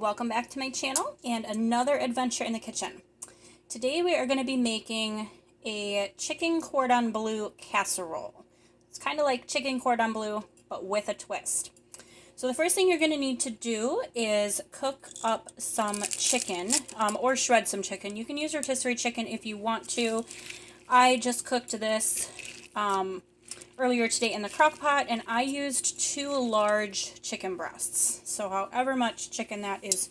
welcome back to my channel and another adventure in the kitchen. Today we are going to be making a chicken cordon bleu casserole. It's kind of like chicken cordon bleu, but with a twist. So the first thing you're going to need to do is cook up some chicken, or shred some chicken. You can use rotisserie chicken if you want to. I just cooked this earlier today in the crock pot, and I used 2 large chicken breasts. So however much chicken that is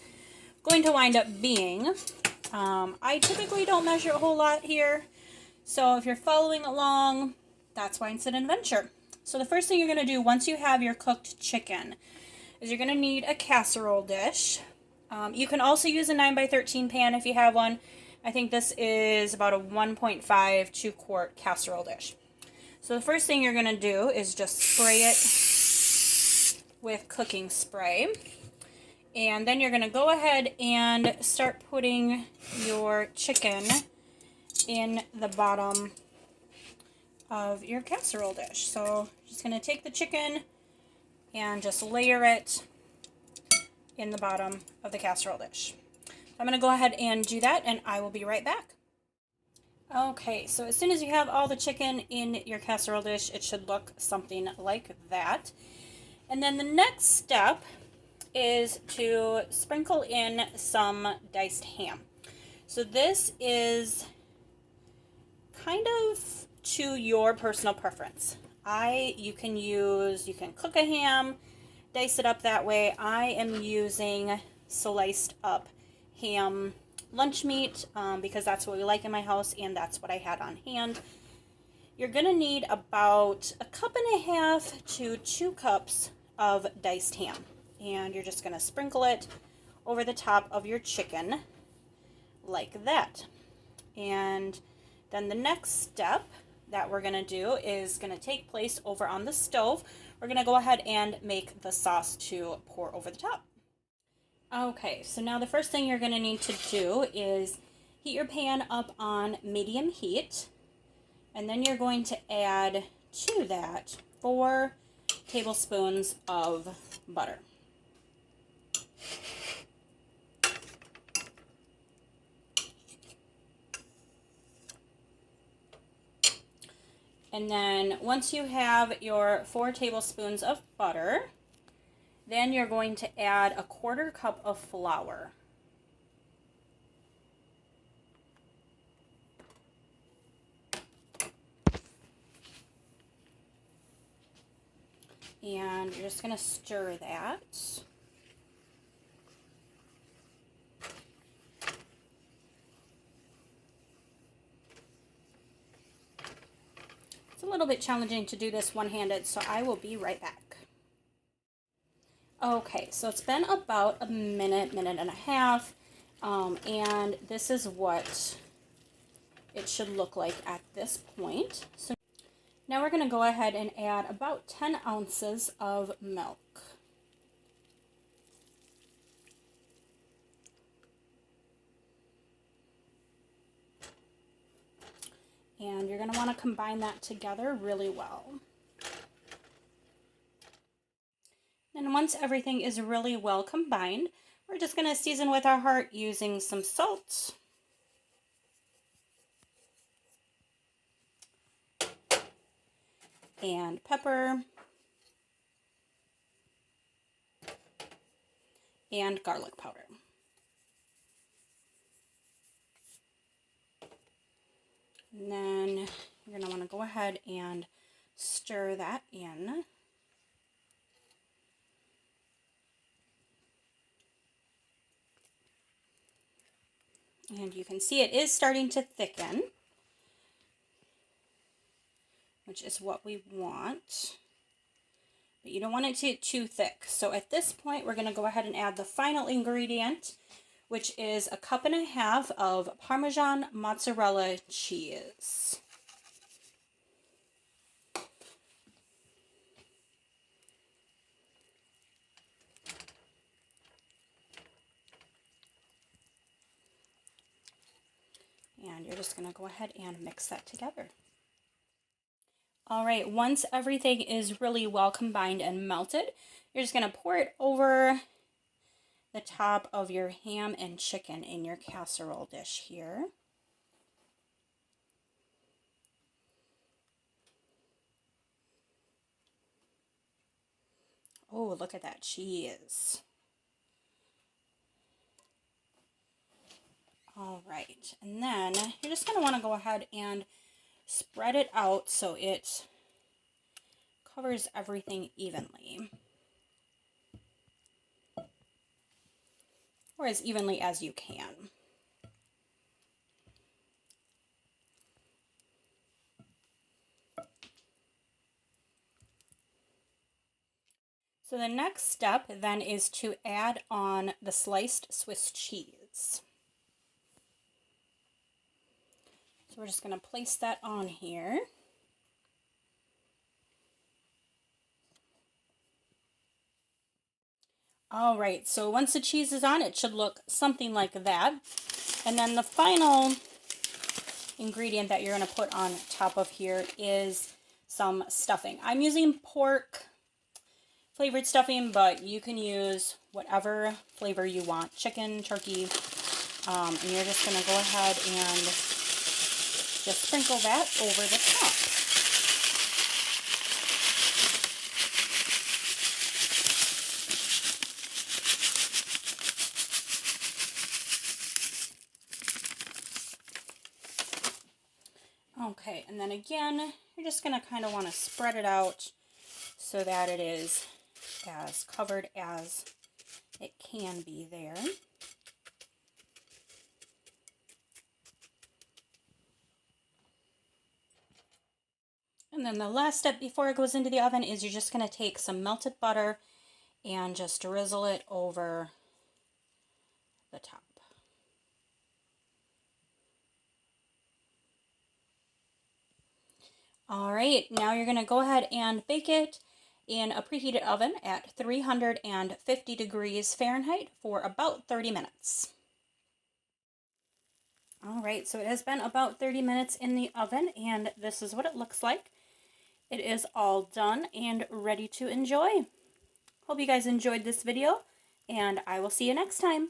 going to wind up being. I typically don't measure a whole lot here, so if you're following along, that's why it's an adventure. So the first thing you're going to do once you have your cooked chicken is you're going to need a casserole dish. You can also use a 9x13 pan if you have one. I think this is about a 1.5 2-quart casserole dish. So the first thing you're going to do is just spray it with cooking spray. And then you're going to go ahead and start putting your chicken in the bottom of your casserole dish. So just going to take the chicken and just layer it in the bottom of the casserole dish. I'm going to go ahead and do that, and I will be right back. Okay, so as soon as you have all the chicken in your casserole dish, it should look something like that. And then the next step is to sprinkle in some diced ham. So this is kind of to your personal preference. You can cook a ham, dice it up that way. I am using sliced up ham lunch meat because that's what we like in my house, and that's what I had on hand. You're going to need about 1.5 cups to 2 cups of diced ham, and you're just going to sprinkle it over the top of your chicken like that. And then the next step that we're going to do is going to take place over on the stove. We're going to go ahead and make the sauce to pour over the top. Okay, so now the first thing you're going to need to do is heat your pan up on medium heat, and then you're going to add to that 4 tablespoons of butter. And then once you have your 4 tablespoons of butter, then you're going to add a 1/4 cup of flour. And you're just going to stir that. It's a little bit challenging to do this one-handed, so I will be right back. Okay, so it's been about a minute and a half, and this is what it should look like at this point. So now we're going to go ahead and add about 10 ounces of milk. And you're going to want to combine that together really well. And once everything is really well combined, we're just going to season with our heart using some salt, and pepper, and garlic powder. And then you're going to want to go ahead and stir that in. And you can see it is starting to thicken, which is what we want. But you don't want it to get too thick. So at this point, we're going to go ahead and add the final ingredient, which is 1.5 cups of Parmesan mozzarella cheese. And you're just going to go ahead and mix that together. All right, once everything is really well combined and melted, you're just going to pour it over the top of your ham and chicken in your casserole dish here. Oh, look at that cheese. All right, and then you're just going to want to go ahead and spread it out so it covers everything evenly. Or as evenly as you can. So the next step then is to add on the sliced Swiss cheese. So we're just going to place that on here. All right, so once the cheese is on, it should look something like that. And then the final ingredient that you're going to put on top of here is some stuffing. I'm using pork flavored stuffing, but you can use whatever flavor you want, chicken, turkey, and you're just going to go ahead and just sprinkle that over the top. Okay, and then again, you're just going to kind of want to spread it out so that it is as covered as it can be there. And then the last step before it goes into the oven is you're just going to take some melted butter and just drizzle it over the top. All right, now you're going to go ahead and bake it in a preheated oven at 350 degrees Fahrenheit for about 30 minutes. All right, so it has been about 30 minutes in the oven, and this is what it looks like. It is all done and ready to enjoy. Hope you guys enjoyed this video, and I will see you next time.